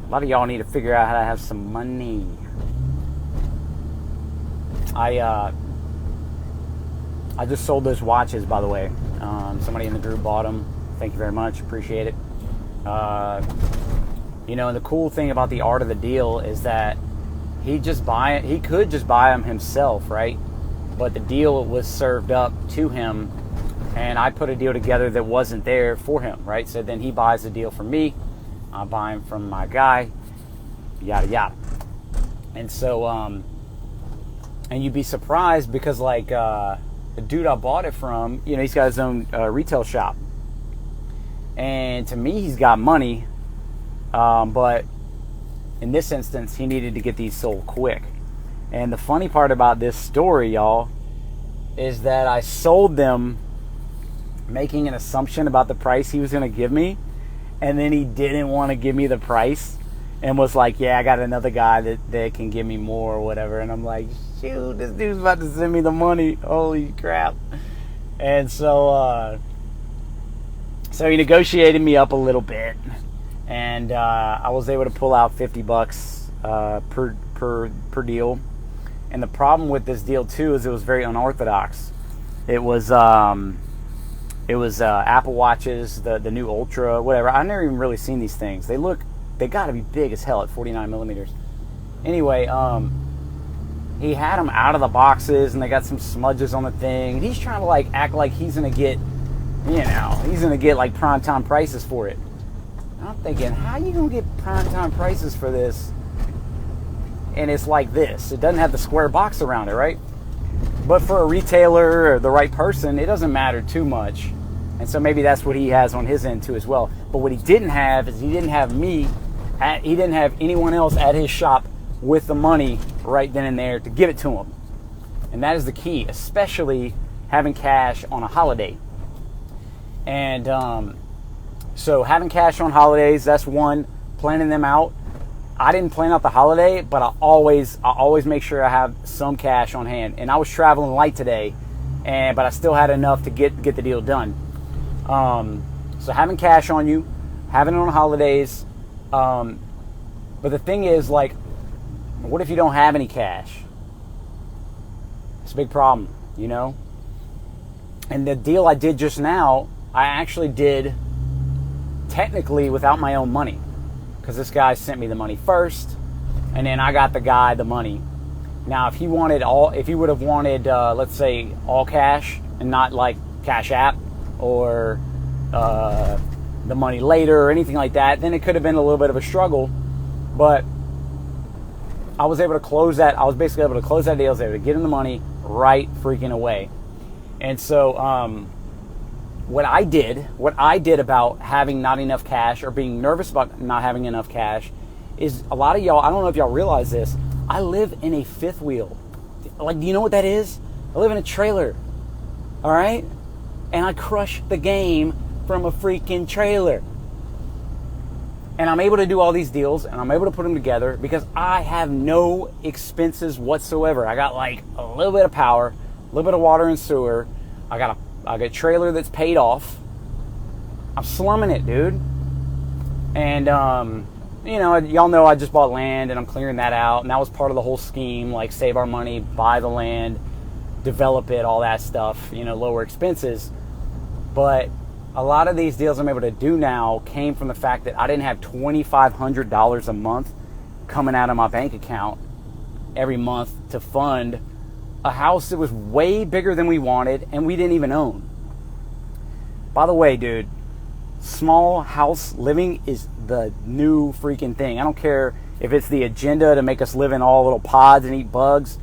A lot of y'all need to figure out how to have some money. I just sold those watches, by the way. Somebody in the group bought them. Thank you very much. Appreciate it. You know, and the cool thing about the art of the deal is that he could just buy them himself, right? But the deal was served up to him, and I put a deal together that wasn't there for him, right? So then he buys the deal from me. I buy him from my guy, yada yada. And so, and you'd be surprised because, like, the dude I bought it from, you know, he's got his own retail shop. And to me, he's got money, but in this instance, he needed to get these sold quick. And the funny part about this story, y'all, is that I sold them making an assumption about the price he was going to give me, and then he didn't want to give me the price and was like, yeah, I got another guy that can give me more or whatever. And I'm like, shoot, this dude's about to send me the money. Holy crap. And so he negotiated me up a little bit, and I was able to pull out $50 per deal. And the problem with this deal too is it was very unorthodox. It was Apple Watches, the new Ultra, whatever. I've never even really seen these things. They got to be big as hell at 49 millimeters. Anyway, he had them out of the boxes, and they got some smudges on the thing. And he's trying to like act like he's gonna get, you know, he's gonna get like prime time prices for it. And I'm thinking, how you gonna get prime time prices for this? And it's like this. It doesn't have the square box around it, right? But for a retailer or the right person, it doesn't matter too much. And so maybe that's what he has on his end too as well. But what he didn't have is he didn't have anyone else at his shop with the money right then and there to give it to him. And that is the key, especially having cash on a holiday. And so having cash on holidays, that's one. Planning them out. I didn't plan out the holiday, but I always make sure I have some cash on hand. And I was traveling light today, but I still had enough to get the deal done. So having cash on you, having it on holidays. But the thing is, like, what if you don't have any cash? It's a big problem, you know? And the deal I did just now, I actually did technically without my own money. Because this guy sent me the money first, and then I got the guy the money. Now, if he would have wanted, let's say, all cash and not like Cash App or the money later or anything like that, then it could have been a little bit of a struggle. But I was able to close that. I was basically able to close that deal. I was able to get him the money right freaking away. And so, what I did about having not enough cash or being nervous about not having enough cash is a lot of y'all, I don't know if y'all realize this, I live in a fifth wheel. Like, do you know what that is? I live in a trailer. All right? And I crush the game from a freaking trailer. And I'm able to do all these deals, and I'm able to put them together because I have no expenses whatsoever. I got like a little bit of power, a little bit of water and sewer. I got a trailer that's paid off. I'm slumming it, dude. And, you know, y'all know I just bought land and I'm clearing that out. And that was part of the whole scheme, like save our money, buy the land, develop it, all that stuff, you know, lower expenses. But a lot of these deals I'm able to do now came from the fact that I didn't have $2,500 a month coming out of my bank account every month to fund a house that was way bigger than we wanted and we didn't even own. By the way, dude, small house living is the new freaking thing. I don't care if it's the agenda to make us live in all little pods and eat bugs.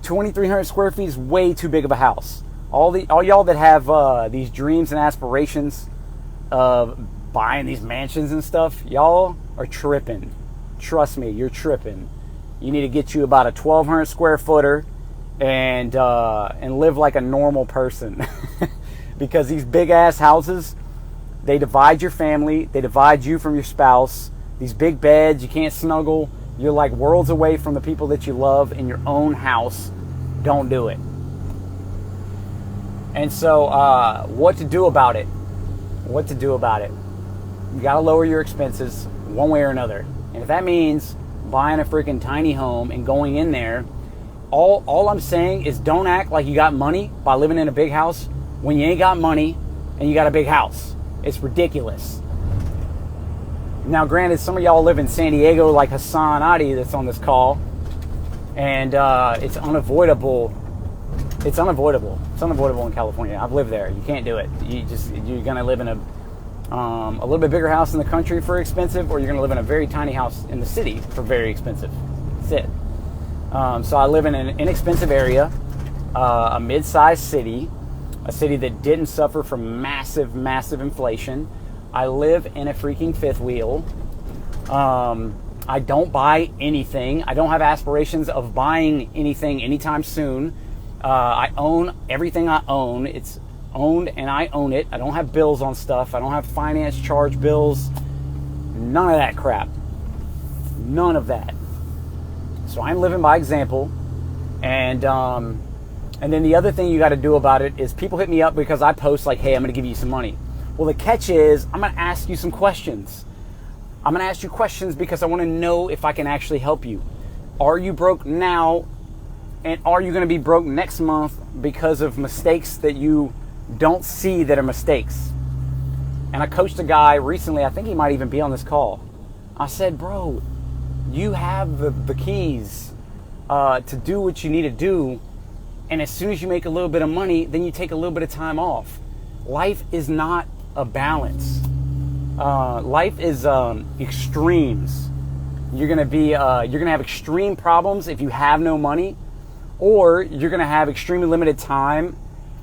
2,300 square feet is way too big of a house. All y'all that have these dreams and aspirations of buying these mansions and stuff, y'all are tripping. Trust me, you're tripping. You need to get you about a 1,200 square footer and live like a normal person. Because these big ass houses, they divide your family, they divide you from your spouse. These big beds, you can't snuggle. You're like worlds away from the people that you love in your own house. Don't do it. And so, what to do about it? What to do about it? You got to lower your expenses one way or another. And if that means buying a freaking tiny home and going in there, all I'm saying is don't act like you got money by living in a big house when you ain't got money and you got a big house. It's ridiculous. Now, granted, some of y'all live in San Diego like Hassan Adi that's on this call, and it's unavoidable. It's unavoidable. It's unavoidable in California. I've lived there. You can't do it. You're going to live in a little bit bigger house in the country for expensive, or you're going to live in a very tiny house in the city for very expensive. That's it. So I live in an inexpensive area, a mid-sized city, a city that didn't suffer from massive, massive inflation. I live in a freaking fifth wheel. I don't buy anything. I don't have aspirations of buying anything anytime soon. I own everything I own. It's owned and I own it. I don't have bills on stuff. I don't have finance charge bills. None of that crap. None of that. So I'm living by example. And then the other thing you got to do about it is people hit me up because I post like, hey, I'm going to give you some money. Well, the catch is I'm going to ask you some questions. I'm going to ask you questions because I want to know if I can actually help you. Are you broke now? And are you going to be broke next month because of mistakes that you don't see that are mistakes? And I coached a guy recently, I think he might even be on this call. I said, bro, you have the keys to do what you need to do. And as soon as you make a little bit of money, then you take a little bit of time off. Life is not a balance. Life is extremes. You're gonna have extreme problems if you have no money, or you're gonna have extremely limited time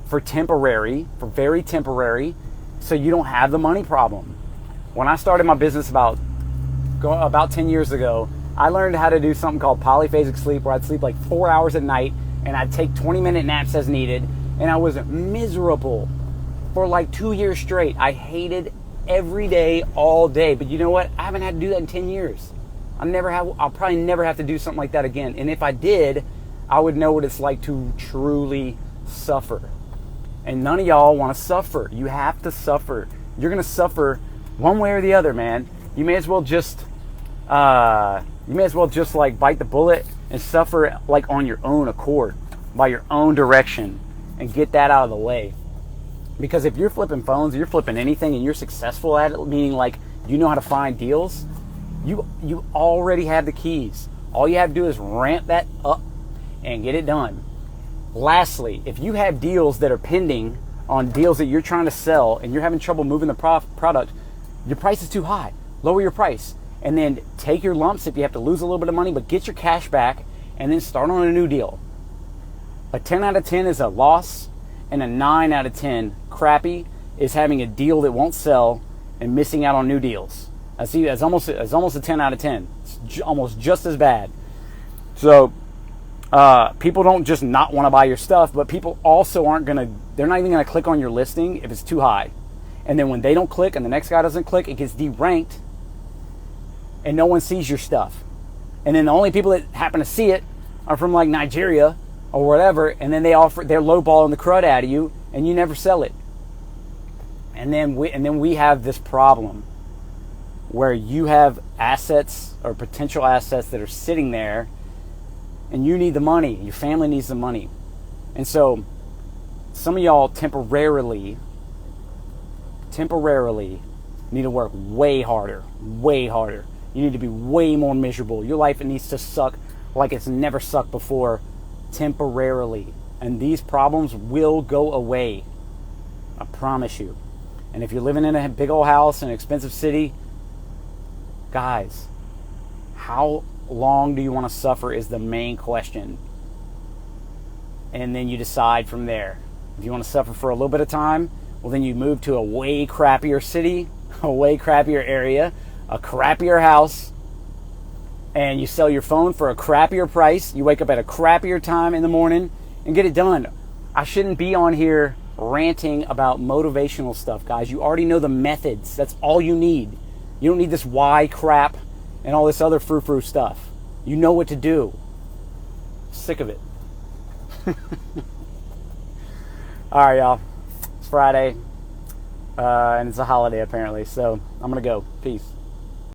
for very temporary, so you don't have the money problem. When I started my business about 10 years ago, I learned how to do something called polyphasic sleep, where I'd sleep like 4 hours at night and I'd take 20-minute naps as needed, and I was miserable for like 2 years straight. I hated every day, all day. But you know what? I haven't had to do that in 10 years. I'll probably never have to do something like that again. And if I did, I would know what it's like to truly suffer. And none of y'all want to suffer. You have to suffer. You're going to suffer one way or the other, man. You may as well just like bite the bullet and suffer like on your own accord, by your own direction, and get that out of the way. Because if you're flipping phones, you're flipping anything, and you're successful at it, meaning like you know how to find deals, you already have the keys. All you have to do is ramp that up and get it done. Lastly, if you have deals that are pending on deals that you're trying to sell and you're having trouble moving the product, your price is too high. Lower your price. And then take your lumps if you have to lose a little bit of money, but get your cash back and then start on a new deal. A 10 out of 10 is a loss, and a 9 out of 10 crappy is having a deal that won't sell and missing out on new deals. I see it's almost a 10 out of 10. It's almost just as bad. So people don't just not want to buy your stuff, but people also they're not even going to click on your listing if it's too high. And then when they don't click and the next guy doesn't click, it gets deranked and no one sees your stuff. And then the only people that happen to see it are from like Nigeria or whatever, and then they're lowballing the crud out of you and you never sell it. And then we have this problem where you have assets or potential assets that are sitting there and you need the money. Your family needs the money. And so some of y'all temporarily need to work way harder. You need to be way more miserable. Your life needs to suck like it's never sucked before temporarily. And these problems will go away. I promise you. And if you're living in a big old house in an expensive city, guys, how long do you want to suffer is the main question. And then you decide from there. If you want to suffer for a little bit of time, well, then you move to a way crappier city, a way crappier area, a crappier house, and you sell your phone for a crappier price. You wake up at a crappier time in the morning and get it done. I shouldn't be on here ranting about motivational stuff, guys. You already know the methods. That's all you need. You don't need this why crap and all this other frou-frou stuff. You know what to do. Sick of it. All right, y'all. It's Friday, and it's a holiday apparently. So I'm gonna go. Peace.